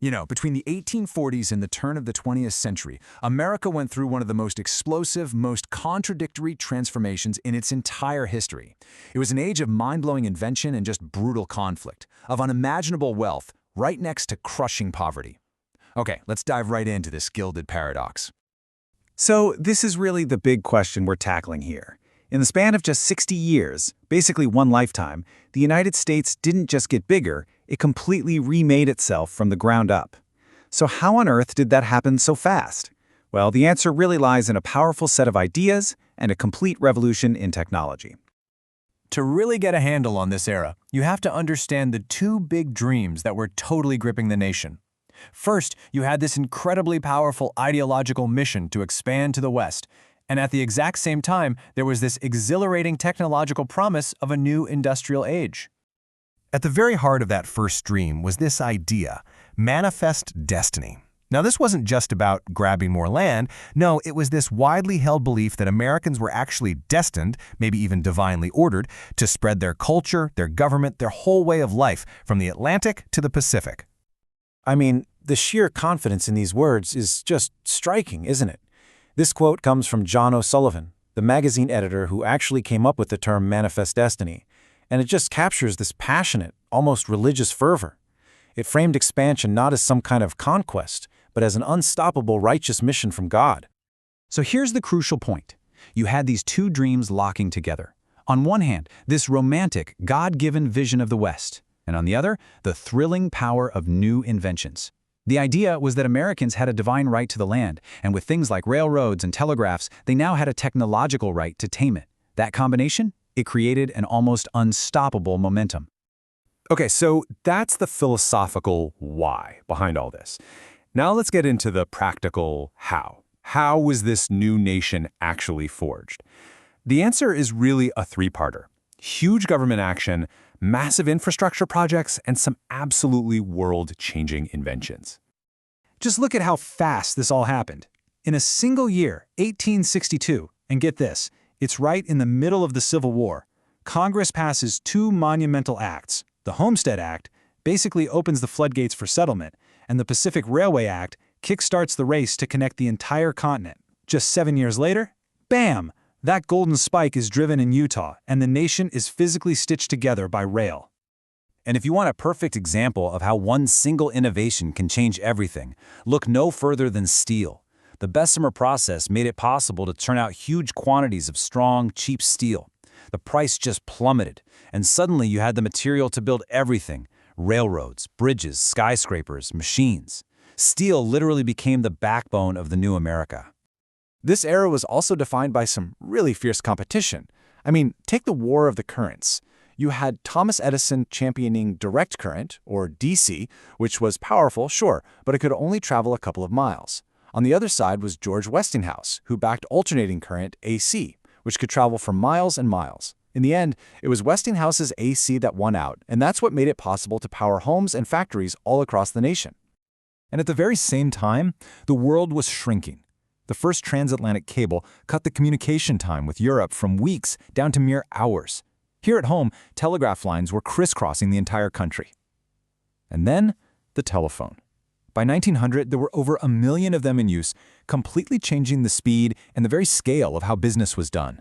Between the 1840s and the turn of the 20th century, America went through one of the most explosive, most contradictory transformations in its entire history. It was an age of mind-blowing invention and just brutal conflict, of unimaginable wealth, right next to crushing poverty. Okay, let's dive right into this gilded paradox. So this is really the big question we're tackling here. In the span of just 60 years, basically one lifetime, the United States didn't just get bigger, it completely remade itself from the ground up. So how on earth did that happen so fast? Well, the answer really lies in a powerful set of ideas and a complete revolution in technology. To really get a handle on this era, you have to understand the two big dreams that were totally gripping the nation. First, you had this incredibly powerful ideological mission to expand to the West, and at the exact same time, there was this exhilarating technological promise of a new industrial age. At the very heart of that first dream was this idea, manifest destiny. Now, this wasn't just about grabbing more land. No, it was this widely held belief that Americans were actually destined, maybe even divinely ordered, to spread their culture, their government, their whole way of life, from the Atlantic to the Pacific. I mean, the sheer confidence in these words is just striking, isn't it? This quote comes from John O'Sullivan, the magazine editor who actually came up with the term manifest destiny, and it just captures this passionate, almost religious fervor. It framed expansion not as some kind of conquest, but as an unstoppable righteous mission from God. So here's the crucial point. You had these two dreams locking together. On one hand, this romantic, God-given vision of the West, and on the other, the thrilling power of new inventions. The idea was that Americans had a divine right to the land, and with things like railroads and telegraphs, they now had a technological right to tame it. That combination? It created an almost unstoppable momentum. Okay, so that's the philosophical why behind all this. Now let's get into the practical how. How was this new nation actually forged? The answer is really a three-parter. Huge government action, massive infrastructure projects, and some absolutely world-changing inventions. Just look at how fast this all happened. In a single year, 1862, and get this, it's right in the middle of the Civil War, Congress passes two monumental acts. The Homestead Act basically opens the floodgates for settlement, and the Pacific Railway Act kickstarts the race to connect the entire continent. Just 7 years later, bam! That golden spike is driven in Utah, and the nation is physically stitched together by rail. And if you want a perfect example of how one single innovation can change everything, look no further than steel. The Bessemer process made it possible to turn out huge quantities of strong, cheap steel. The price just plummeted, and suddenly you had the material to build everything: railroads, bridges, skyscrapers, machines. Steel literally became the backbone of the new America. This era was also defined by some really fierce competition. I mean, take the War of the Currents. You had Thomas Edison championing direct current, or DC, which was powerful, sure, but it could only travel a couple of miles. On the other side was George Westinghouse, who backed alternating current, AC, which could travel for miles and miles. In the end, it was Westinghouse's AC that won out, and that's what made it possible to power homes and factories all across the nation. And at the very same time, the world was shrinking. The first transatlantic cable cut the communication time with Europe from weeks down to mere hours. Here at home, telegraph lines were crisscrossing the entire country. And then, the telephone. By 1900, there were over 1 million of them in use, completely changing the speed and the very scale of how business was done.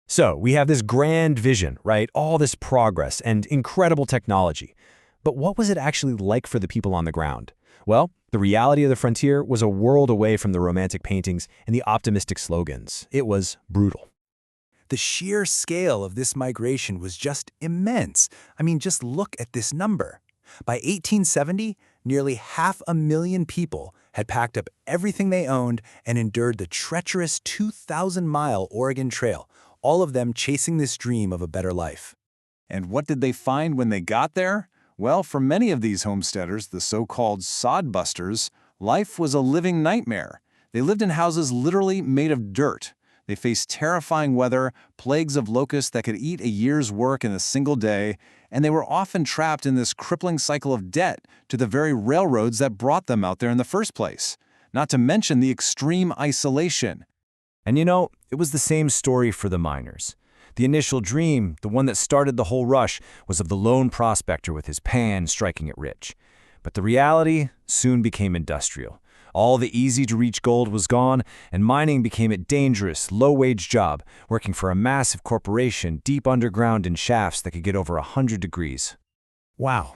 So we have this grand vision, right? All this progress and incredible technology. But what was it actually like for the people on the ground? Well, the reality of the frontier was a world away from the romantic paintings and the optimistic slogans. It was brutal. The sheer scale of this migration was just immense. I mean, just look at this number. By 1870, nearly 500,000 people had packed up everything they owned and endured the treacherous 2,000-mile Oregon Trail, all of them chasing this dream of a better life. And what did they find when they got there? Well, for many of these homesteaders, the so-called sodbusters, life was a living nightmare. They lived in houses literally made of dirt. They faced terrifying weather, plagues of locusts that could eat a year's work in a single day, and they were often trapped in this crippling cycle of debt to the very railroads that brought them out there in the first place. Not to mention the extreme isolation. And it was the same story for the miners. The initial dream, the one that started the whole rush, was of the lone prospector with his pan striking it rich. But the reality soon became industrial. All the easy-to-reach gold was gone, and mining became a dangerous, low-wage job, working for a massive corporation deep underground in shafts that could get over 100 degrees. Wow.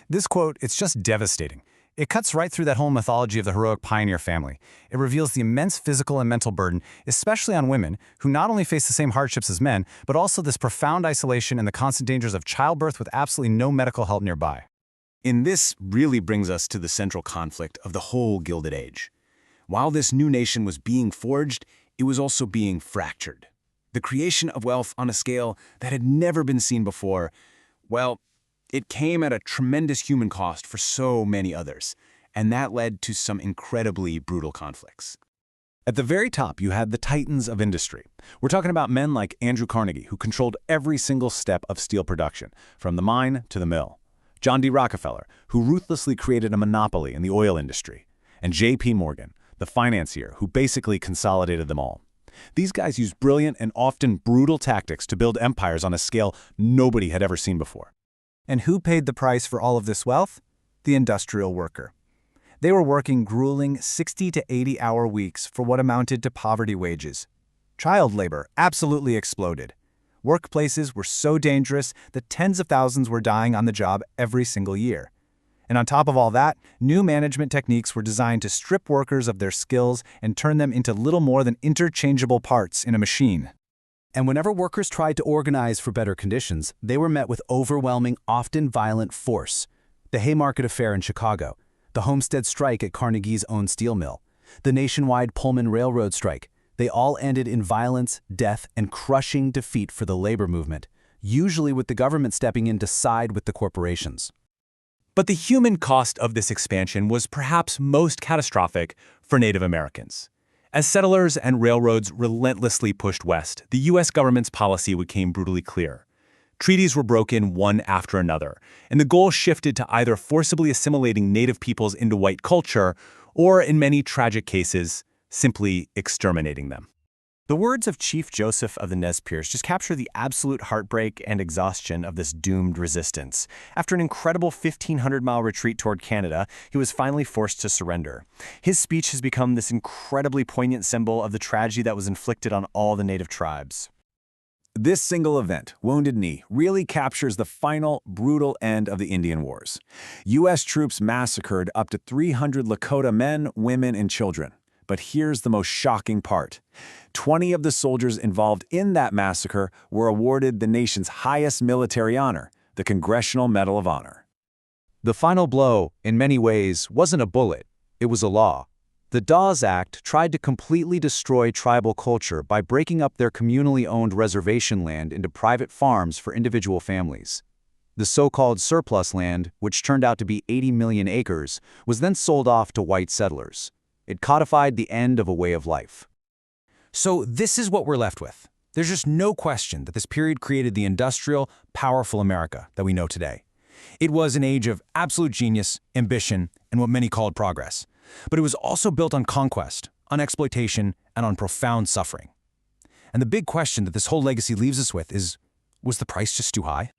This quote, it's just devastating. It cuts right through that whole mythology of the heroic pioneer family. It reveals the immense physical and mental burden, especially on women, who not only face the same hardships as men, but also this profound isolation and the constant dangers of childbirth with absolutely no medical help nearby. And this really brings us to the central conflict of the whole Gilded Age. While this new nation was being forged, it was also being fractured. The creation of wealth on a scale that had never been seen before, well, it came at a tremendous human cost for so many others, and that led to some incredibly brutal conflicts. At the very top, you had the titans of industry. We're talking about men like Andrew Carnegie, who controlled every single step of steel production, from the mine to the mill. John D. Rockefeller, who ruthlessly created a monopoly in the oil industry. And J.P. Morgan, the financier, who basically consolidated them all. These guys used brilliant and often brutal tactics to build empires on a scale nobody had ever seen before. And who paid the price for all of this wealth? The industrial worker. They were working grueling 60 to 80-hour weeks for what amounted to poverty wages. Child labor absolutely exploded. Workplaces were so dangerous that tens of thousands were dying on the job every single year. And on top of all that, new management techniques were designed to strip workers of their skills and turn them into little more than interchangeable parts in a machine. And whenever workers tried to organize for better conditions, they were met with overwhelming, often violent force. The Haymarket Affair in Chicago, the Homestead Strike at Carnegie's own steel mill, the nationwide Pullman Railroad strike, they all ended in violence, death, and crushing defeat for the labor movement, usually with the government stepping in to side with the corporations. But the human cost of this expansion was perhaps most catastrophic for Native Americans. As settlers and railroads relentlessly pushed west, the U.S. government's policy became brutally clear. Treaties were broken one after another, and the goal shifted to either forcibly assimilating Native peoples into white culture or, in many tragic cases, simply exterminating them. The words of Chief Joseph of the Nez Perce just capture the absolute heartbreak and exhaustion of this doomed resistance. After an incredible 1,500-mile retreat toward Canada, he was finally forced to surrender. His speech has become this incredibly poignant symbol of the tragedy that was inflicted on all the Native tribes. This single event, Wounded Knee, really captures the final, brutal end of the Indian Wars. U.S. troops massacred up to 300 Lakota men, women, and children. But here's the most shocking part. 20 of the soldiers involved in that massacre were awarded the nation's highest military honor, the Congressional Medal of Honor. The final blow, in many ways, wasn't a bullet. It was a law. The Dawes Act tried to completely destroy tribal culture by breaking up their communally owned reservation land into private farms for individual families. The so-called surplus land, which turned out to be 80 million acres, was then sold off to white settlers. It codified the end of a way of life. So this is what we're left with. There's just no question that this period created the industrial, powerful America that we know today. It was an age of absolute genius, ambition, and what many called progress. But it was also built on conquest, on exploitation, and on profound suffering. And the big question that this whole legacy leaves us with is, was the price just too high?